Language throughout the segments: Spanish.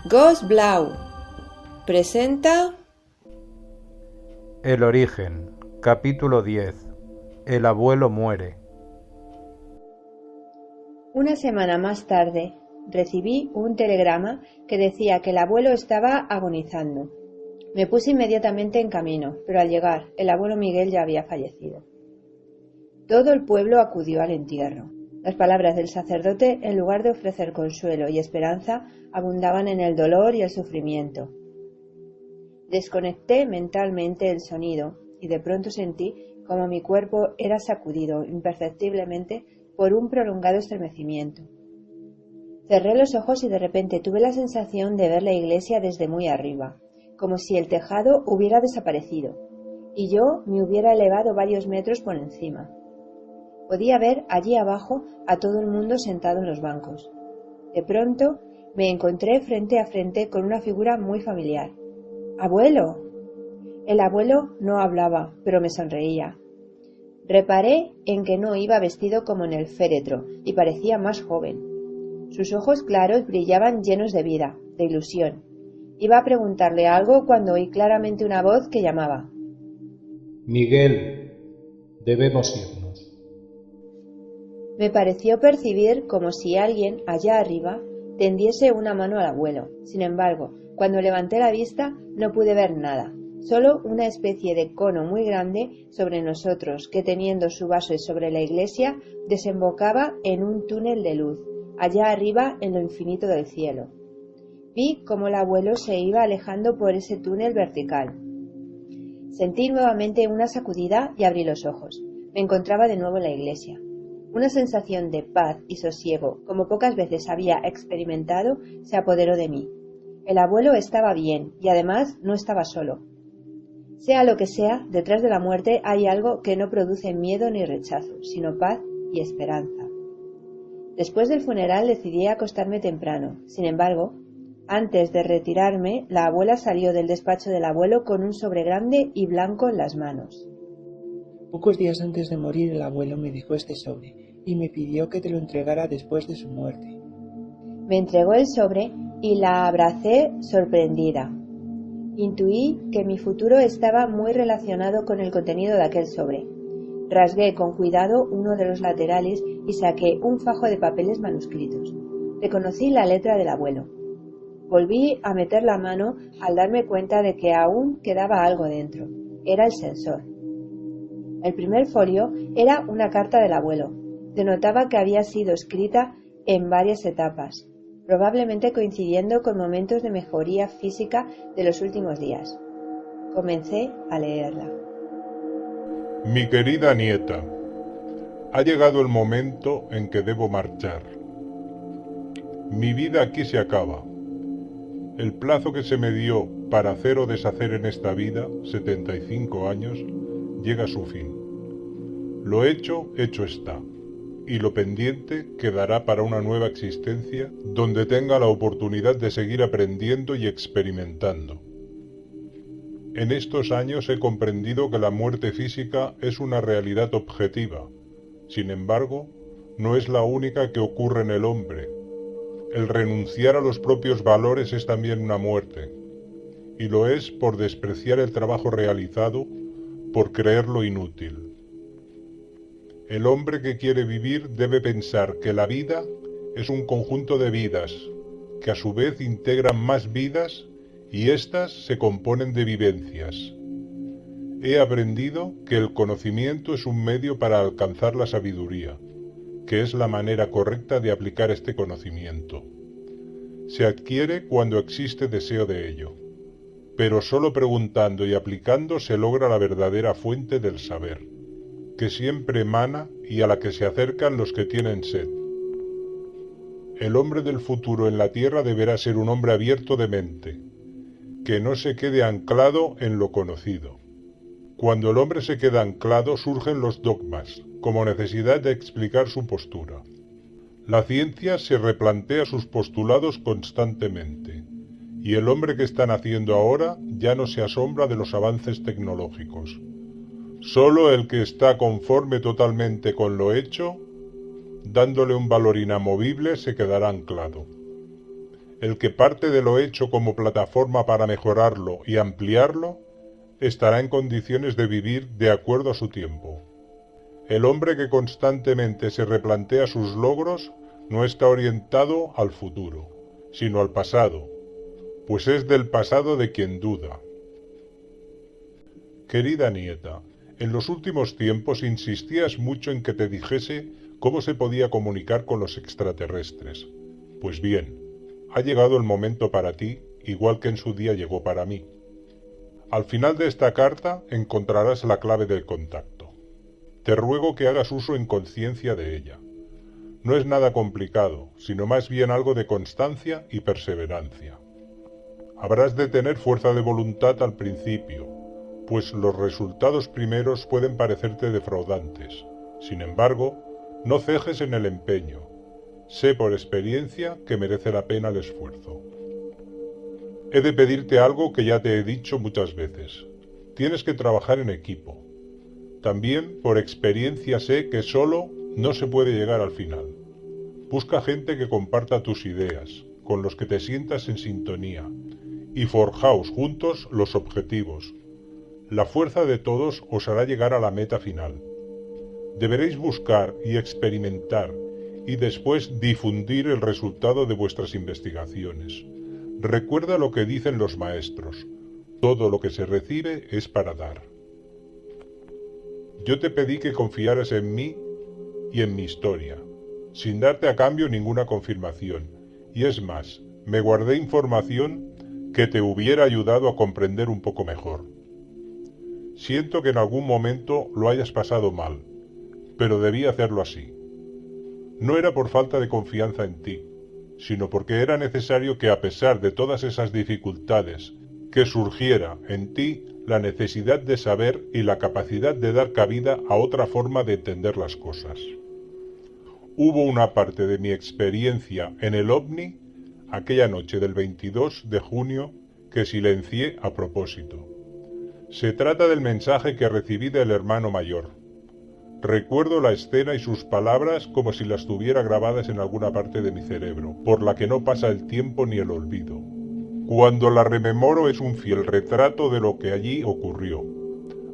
Ghost Blau presenta El origen, capítulo 10. El abuelo muere. Una semana más tarde, recibí un telegrama que decía que el abuelo estaba agonizando. Me puse inmediatamente en camino, pero al llegar, el abuelo Miguel ya había fallecido. Todo el pueblo acudió al entierro. Las palabras del sacerdote, en lugar de ofrecer consuelo y esperanza, abundaban en el dolor y el sufrimiento. Desconecté mentalmente el sonido y de pronto sentí como mi cuerpo era sacudido imperceptiblemente por un prolongado estremecimiento. Cerré los ojos y de repente tuve la sensación de ver la iglesia desde muy arriba, como si el tejado hubiera desaparecido y yo me hubiera elevado varios metros por encima. Podía ver allí abajo a todo el mundo sentado en los bancos. De pronto me encontré frente a frente con una figura muy familiar. ¡Abuelo! El abuelo no hablaba, pero me sonreía. Reparé en que no iba vestido como en el féretro y parecía más joven. Sus ojos claros brillaban llenos de vida, de ilusión. Iba a preguntarle algo cuando oí claramente una voz que llamaba. Miguel, debemos irnos. Me pareció percibir como si alguien, allá arriba, tendiese una mano al abuelo. Sin embargo, cuando levanté la vista no pude ver nada, solo una especie de cono muy grande sobre nosotros que, teniendo su base sobre la iglesia, desembocaba en un túnel de luz, allá arriba en lo infinito del cielo. Vi cómo el abuelo se iba alejando por ese túnel vertical. Sentí nuevamente una sacudida y abrí los ojos. Me encontraba de nuevo en la iglesia. Una sensación de paz y sosiego, como pocas veces había experimentado, se apoderó de mí. El abuelo estaba bien y además no estaba solo. Sea lo que sea, detrás de la muerte hay algo que no produce miedo ni rechazo, sino paz y esperanza. Después del funeral decidí acostarme temprano. Sin embargo, antes de retirarme, la abuela salió del despacho del abuelo con un sobre grande y blanco en las manos. Pocos días antes de morir el abuelo me dejó este sobre y me pidió que te lo entregara después de su muerte. Me entregó el sobre y la abracé sorprendida. Intuí que mi futuro estaba muy relacionado con el contenido de aquel sobre. Rasgué con cuidado uno de los laterales y saqué un fajo de papeles manuscritos. Reconocí la letra del abuelo. Volví a meter la mano al darme cuenta de que aún quedaba algo dentro. Era el sensor. El primer folio era una carta del abuelo. Denotaba que había sido escrita en varias etapas, probablemente coincidiendo con momentos de mejoría física de los últimos días. Comencé a leerla. Mi querida nieta, ha llegado el momento en que debo marchar. Mi vida aquí se acaba. El plazo que se me dio para hacer o deshacer en esta vida, 75 años, llega a su fin. Lo hecho está, y lo pendiente quedará para una nueva existencia donde tenga la oportunidad de seguir aprendiendo y experimentando. En estos años he comprendido que la muerte física es una realidad objetiva. Sin embargo, no es la única que ocurre en el hombre. El renunciar a los propios valores es también una muerte, y lo es por despreciar el trabajo realizado, por creerlo inútil. El hombre que quiere vivir debe pensar que la vida es un conjunto de vidas, que a su vez integran más vidas y éstas se componen de vivencias. He aprendido que el conocimiento es un medio para alcanzar la sabiduría, que es la manera correcta de aplicar este conocimiento. Se adquiere cuando existe deseo de ello, pero solo preguntando y aplicando se logra la verdadera fuente del saber, que siempre emana y a la que se acercan los que tienen sed. El hombre del futuro en la tierra deberá ser un hombre abierto de mente, que no se quede anclado en lo conocido. Cuando el hombre se queda anclado surgen los dogmas, como necesidad de explicar su postura. La ciencia se replantea sus postulados constantemente, y el hombre que está naciendo ahora ya no se asombra de los avances tecnológicos. Solo el que está conforme totalmente con lo hecho, dándole un valor inamovible, se quedará anclado. el que parte de lo hecho como plataforma para mejorarlo y ampliarlo, estará en condiciones de vivir de acuerdo a su tiempo. El hombre que constantemente se replantea sus logros no está orientado al futuro, sino al pasado, pues es del pasado de quien duda. Querida nieta, en los últimos tiempos insistías mucho en que te dijese cómo se podía comunicar con los extraterrestres. Pues bien, ha llegado el momento para ti, igual que en su día llegó para mí. Al final de esta carta encontrarás la clave del contacto. Te ruego que hagas uso en conciencia de ella. No es nada complicado, sino más bien algo de constancia y perseverancia. Habrás de tener fuerza de voluntad al principio, pues los resultados primeros pueden parecerte defraudantes. Sin embargo, no cejes en el empeño. Sé por experiencia que merece la pena el esfuerzo. He de pedirte algo que ya te he dicho muchas veces. Tienes que trabajar en equipo. También por experiencia sé que solo no se puede llegar al final. Busca gente que comparta tus ideas, con los que te sientas en sintonía, y forjaos juntos los objetivos. La fuerza de todos os hará llegar a la meta final. Deberéis buscar y experimentar, y después difundir el resultado de vuestras investigaciones. Recuerda lo que dicen los maestros: todo lo que se recibe es para dar. Yo te pedí que confiaras en mí y en mi historia, sin darte a cambio ninguna confirmación, y es más, me guardé información que te hubiera ayudado a comprender un poco mejor. Siento que en algún momento lo hayas pasado mal, pero debí hacerlo así. No era por falta de confianza en ti, sino porque era necesario que, a pesar de todas esas dificultades, que surgiera en ti la necesidad de saber y la capacidad de dar cabida a otra forma de entender las cosas. Hubo una parte de mi experiencia en el OVNI aquella noche del 22 de junio que silencié a propósito. Se trata del mensaje que recibí del hermano mayor. Recuerdo la escena y sus palabras como si las tuviera grabadas en alguna parte de mi cerebro, por la que no pasa el tiempo ni el olvido. Cuando la rememoro es un fiel retrato de lo que allí ocurrió.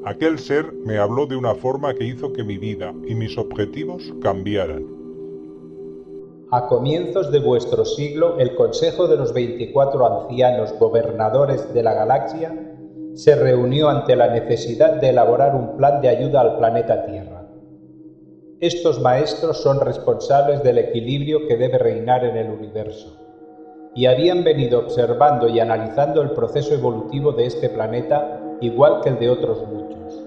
Aquel ser me habló de una forma que hizo que mi vida y mis objetivos cambiaran. A comienzos de vuestro siglo, el Consejo de los 24 ancianos gobernadores de la galaxia se reunió ante la necesidad de elaborar un plan de ayuda al planeta Tierra. Estos maestros son responsables del equilibrio que debe reinar en el universo, y habían venido observando y analizando el proceso evolutivo de este planeta igual que el de otros muchos.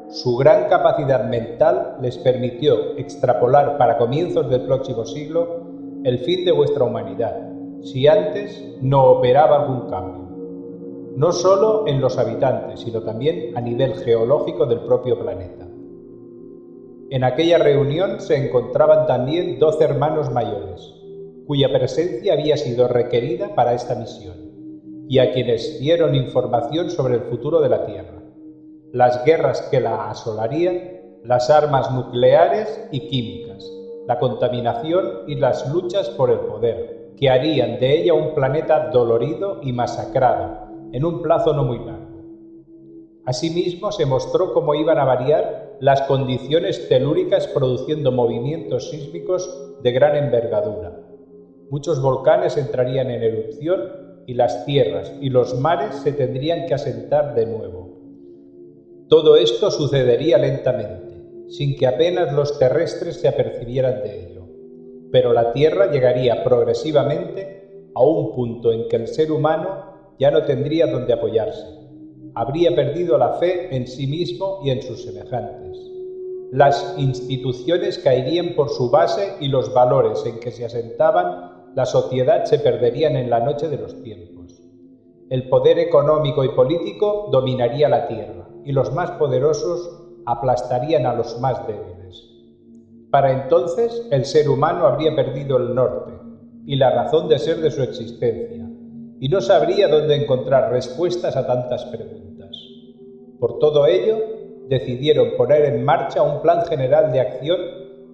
Su gran capacidad mental les permitió extrapolar para comienzos del próximo siglo el fin de vuestra humanidad, si antes no operaba algún cambio, no solo en los habitantes, sino también a nivel geológico del propio planeta. En aquella reunión se encontraban también 12 hermanos mayores, cuya presencia había sido requerida para esta misión, y a quienes dieron información sobre el futuro de la Tierra, las guerras que la asolarían, las armas nucleares y químicas, la contaminación y las luchas por el poder, que harían de ella un planeta dolorido y masacrado en un plazo no muy largo. Asimismo, se mostró cómo iban a variar las condiciones telúricas produciendo movimientos sísmicos de gran envergadura. Muchos volcanes entrarían en erupción y las tierras y los mares se tendrían que asentar de nuevo. Todo esto sucedería lentamente, sin que apenas los terrestres se apercibieran de ello, pero la Tierra llegaría progresivamente a un punto en que el ser humano ya no tendría donde apoyarse. Habría perdido la fe en sí mismo y en sus semejantes. Las instituciones caerían por su base y los valores en que se asentaban la sociedad se perderían en la noche de los tiempos. El poder económico y político dominaría la tierra y los más poderosos aplastarían a los más débiles. Para entonces el ser humano habría perdido el norte y la razón de ser de su existencia y no sabría dónde encontrar respuestas a tantas preguntas. Por todo ello, decidieron poner en marcha un plan general de acción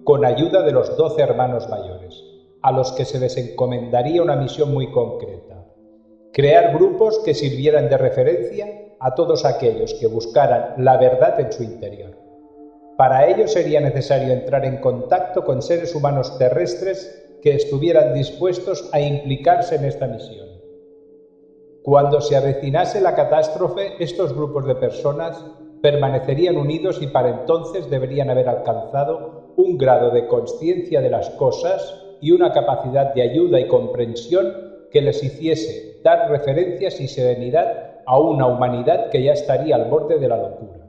con ayuda de los 12 hermanos mayores, a los que se les encomendaría una misión muy concreta: crear grupos que sirvieran de referencia a todos aquellos que buscaran la verdad en su interior. Para ello sería necesario entrar en contacto con seres humanos terrestres que estuvieran dispuestos a implicarse en esta misión. Cuando se avecinase la catástrofe, estos grupos de personas permanecerían unidos y para entonces deberían haber alcanzado un grado de consciencia de las cosas y una capacidad de ayuda y comprensión que les hiciese dar referencias y serenidad a una humanidad que ya estaría al borde de la locura.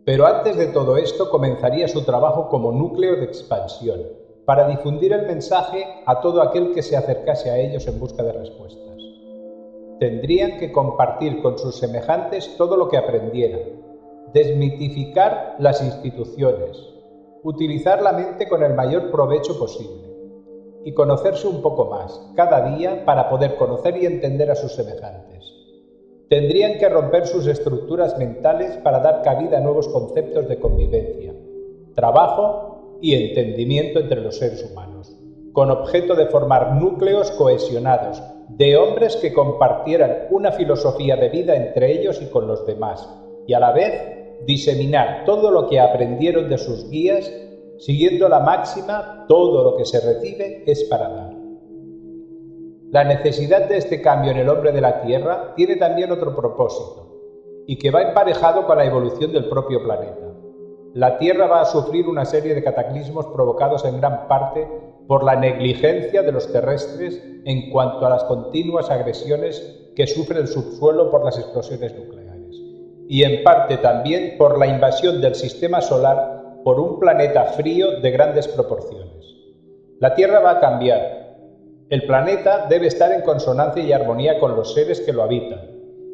Pero antes de todo esto comenzaría su trabajo como núcleo de expansión, para difundir el mensaje a todo aquel que se acercase a ellos en busca de respuestas. Tendrían que compartir con sus semejantes todo lo que aprendieran, desmitificar las instituciones, utilizar la mente con el mayor provecho posible y conocerse un poco más cada día para poder conocer y entender a sus semejantes. Tendrían que romper sus estructuras mentales para dar cabida a nuevos conceptos de convivencia, trabajo y entendimiento entre los seres humanos, con objeto de formar núcleos cohesionados de hombres que compartieran una filosofía de vida entre ellos y con los demás, y a la vez diseminar todo lo que aprendieron de sus guías, siguiendo la máxima: todo lo que se recibe es para dar. La necesidad de este cambio en el hombre de la Tierra tiene también otro propósito, y que va emparejado con la evolución del propio planeta. La Tierra va a sufrir una serie de cataclismos provocados en gran parte por la negligencia de los terrestres en cuanto a las continuas agresiones que sufre el subsuelo por las explosiones nucleares, y en parte también por la invasión del sistema solar por un planeta frío de grandes proporciones. La Tierra va a cambiar. El planeta debe estar en consonancia y armonía con los seres que lo habitan,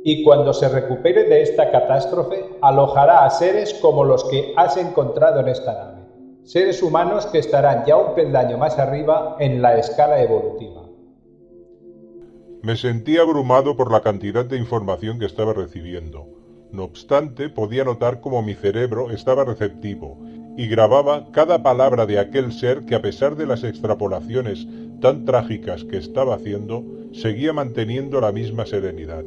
y cuando se recupere de esta catástrofe, alojará a seres como los que has encontrado en esta nave, seres humanos que estarán ya un peldaño más arriba en la escala evolutiva. Me sentí abrumado por la cantidad de información que estaba recibiendo. No obstante, podía notar cómo mi cerebro estaba receptivo y grababa cada palabra de aquel ser que, a pesar de las extrapolaciones tan trágicas que estaba haciendo, seguía manteniendo la misma serenidad.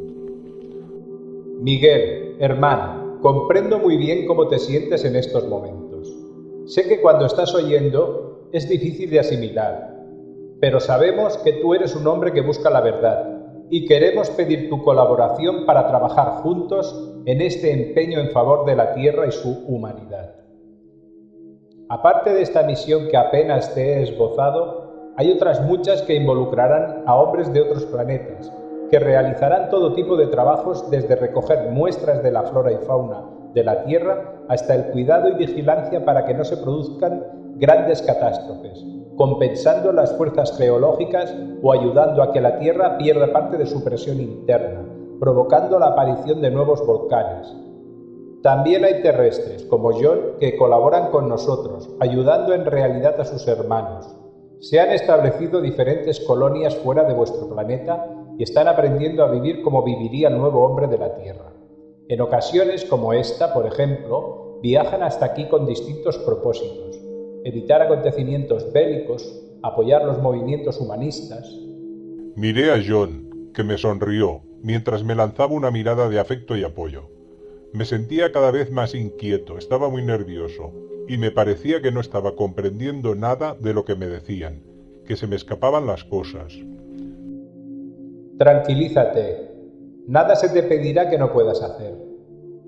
Miguel, hermano, comprendo muy bien cómo te sientes en estos momentos. Sé que cuando estás oyendo es difícil de asimilar, pero sabemos que tú eres un hombre que busca la verdad y queremos pedir tu colaboración para trabajar juntos en este empeño en favor de la Tierra y su humanidad. Aparte de esta misión que apenas te he esbozado, hay otras muchas que involucrarán a hombres de otros planetas, que realizarán todo tipo de trabajos desde recoger muestras de la flora y fauna de la Tierra hasta el cuidado y vigilancia para que no se produzcan grandes catástrofes, compensando las fuerzas geológicas o ayudando a que la Tierra pierda parte de su presión interna, provocando la aparición de nuevos volcanes. También hay terrestres, como John, que colaboran con nosotros, ayudando en realidad a sus hermanos. Se han establecido diferentes colonias fuera de vuestro planeta y están aprendiendo a vivir como viviría el nuevo hombre de la Tierra. En ocasiones como esta, por ejemplo, viajan hasta aquí con distintos propósitos: evitar acontecimientos bélicos, apoyar los movimientos humanistas. Miré a John, que me sonrió, mientras me lanzaba una mirada de afecto y apoyo. Me sentía cada vez más inquieto, estaba muy nervioso, y me parecía que no estaba comprendiendo nada de lo que me decían, que se me escapaban las cosas. Tranquilízate, nada se te pedirá que no puedas hacer.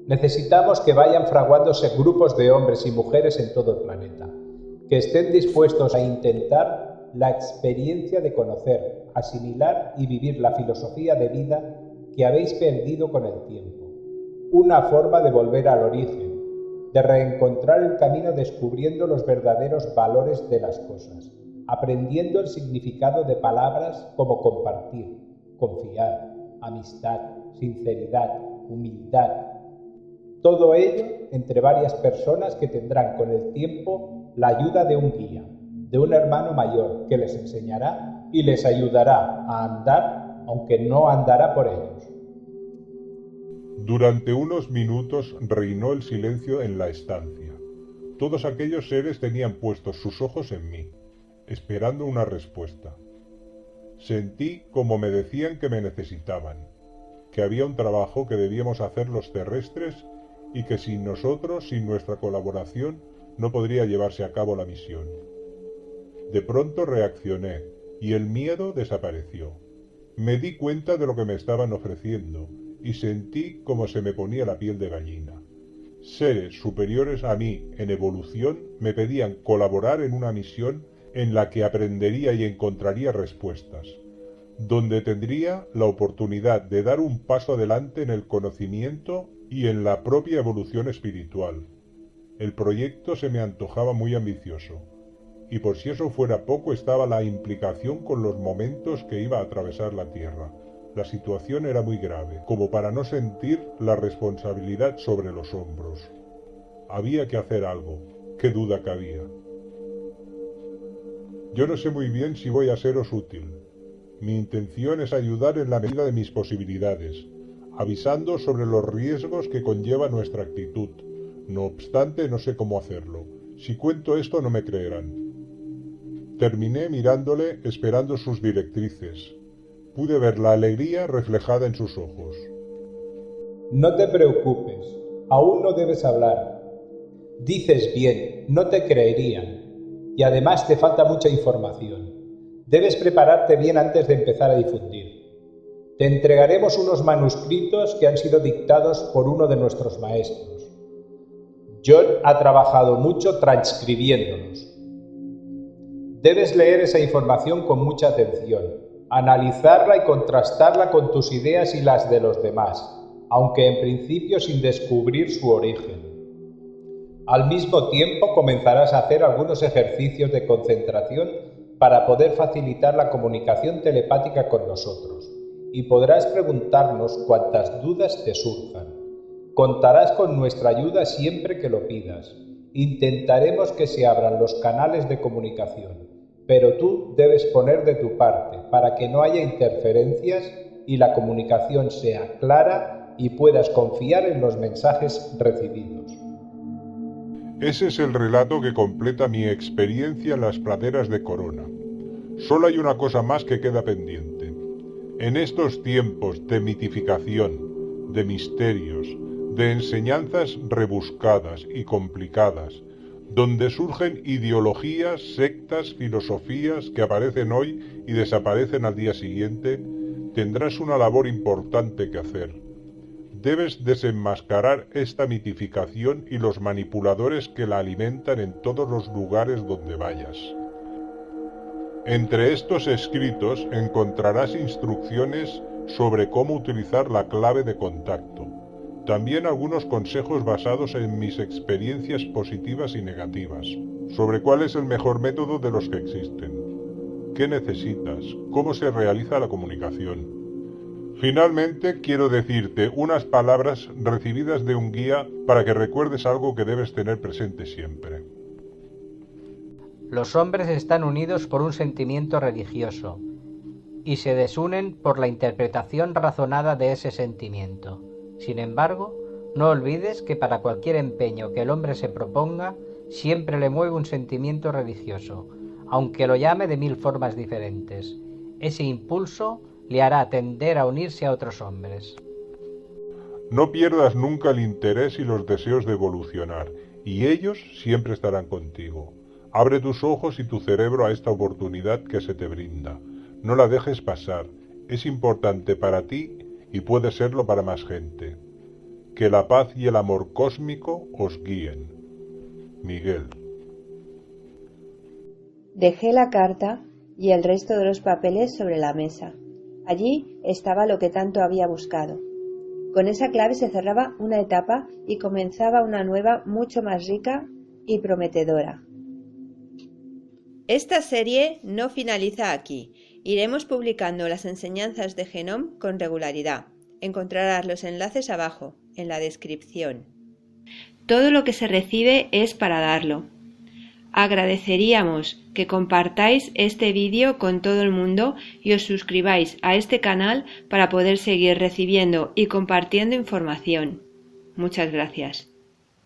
Necesitamos que vayan fraguándose grupos de hombres y mujeres en todo el planeta, que estén dispuestos a intentar la experiencia de conocer, asimilar y vivir la filosofía de vida que habéis perdido con el tiempo. Una forma de volver al origen, de reencontrar el camino descubriendo los verdaderos valores de las cosas, aprendiendo el significado de palabras como compartir, confiar, amistad, sinceridad, humildad. Todo ello entre varias personas que tendrán con el tiempo la ayuda de un guía, de un hermano mayor que les enseñará y les ayudará a andar, aunque no andará por ellos. Durante unos minutos reinó el silencio en la estancia. Todos aquellos seres tenían puestos sus ojos en mí. esperando una respuesta. Sentí como me decían que me necesitaban, que había un trabajo que debíamos hacer los terrestres y que sin nosotros, sin nuestra colaboración, no podría llevarse a cabo la misión. De pronto reaccioné y el miedo desapareció. Me di cuenta de lo que me estaban ofreciendo y sentí como se me ponía la piel de gallina. Seres superiores a mí en evolución me pedían colaborar en una misión en la que aprendería y encontraría respuestas, donde tendría la oportunidad de dar un paso adelante en el conocimiento y en la propia evolución espiritual. El proyecto se me antojaba muy ambicioso, y por si eso fuera poco estaba la implicación con los momentos que iba a atravesar la Tierra. La situación era muy grave, como para no sentir la responsabilidad sobre los hombros. Había que hacer algo, qué duda cabía. Yo no sé muy bien si voy a seros útil. Mi intención es ayudar en la medida de mis posibilidades, avisando sobre los riesgos que conlleva nuestra actitud. No obstante, no sé cómo hacerlo. Si cuento esto no me creerán. Terminé mirándole, esperando sus directrices. Pude ver la alegría reflejada en sus ojos. No te preocupes, aún no debes hablar. Dices bien, no te creerían. Y además te falta mucha información. Debes prepararte bien antes de empezar a difundir. Te entregaremos unos manuscritos que han sido dictados por uno de nuestros maestros. John ha trabajado mucho transcribiéndolos. Debes leer esa información con mucha atención, analizarla y contrastarla con tus ideas y las de los demás, aunque en principio sin descubrir su origen. Al mismo tiempo comenzarás a hacer algunos ejercicios de concentración para poder facilitar la comunicación telepática con nosotros, y podrás preguntarnos cuantas dudas te surjan. Contarás con nuestra ayuda siempre que lo pidas. Intentaremos que se abran los canales de comunicación, pero tú debes poner de tu parte para que no haya interferencias y la comunicación sea clara y puedas confiar en los mensajes recibidos. Ese es el relato que completa mi experiencia en las praderas de Corona. Solo hay una cosa más que queda pendiente. En estos tiempos de mitificación, de misterios, de enseñanzas rebuscadas y complicadas, donde surgen ideologías, sectas, filosofías que aparecen hoy y desaparecen al día siguiente, tendrás una labor importante que hacer. Debes desenmascarar esta mitificación y los manipuladores que la alimentan en todos los lugares donde vayas. Entre estos escritos encontrarás instrucciones sobre cómo utilizar la clave de contacto. También algunos consejos basados en mis experiencias positivas y negativas, sobre cuál es el mejor método de los que existen. ¿Qué necesitas? ¿Cómo se realiza la comunicación? Finalmente, quiero decirte unas palabras recibidas de un guía para que recuerdes algo que debes tener presente siempre. Los hombres están unidos por un sentimiento religioso y se desunen por la interpretación razonada de ese sentimiento. Sin embargo, no olvides que para cualquier empeño que el hombre se proponga, siempre le mueve un sentimiento religioso, aunque lo llame de 1000 formas diferentes. Ese impulso le hará tender a unirse a otros hombres. No pierdas nunca el interés y los deseos de evolucionar, y ellos siempre estarán contigo. Abre tus ojos y tu cerebro a esta oportunidad que se te brinda. No la dejes pasar. Es importante para ti y puede serlo para más gente. Que la paz y el amor cósmico os guíen. Miguel. Dejé la carta y el resto de los papeles sobre la mesa. Allí estaba lo que tanto había buscado. Con esa clave se cerraba una etapa y comenzaba una nueva mucho más rica y prometedora. Esta serie no finaliza aquí. Iremos publicando las enseñanzas de Genome con regularidad. Encontrarás los enlaces abajo, en la descripción. Todo lo que se recibe es para darlo. Agradeceríamos que compartáis este vídeo con todo el mundo y os suscribáis a este canal para poder seguir recibiendo y compartiendo información. Muchas gracias.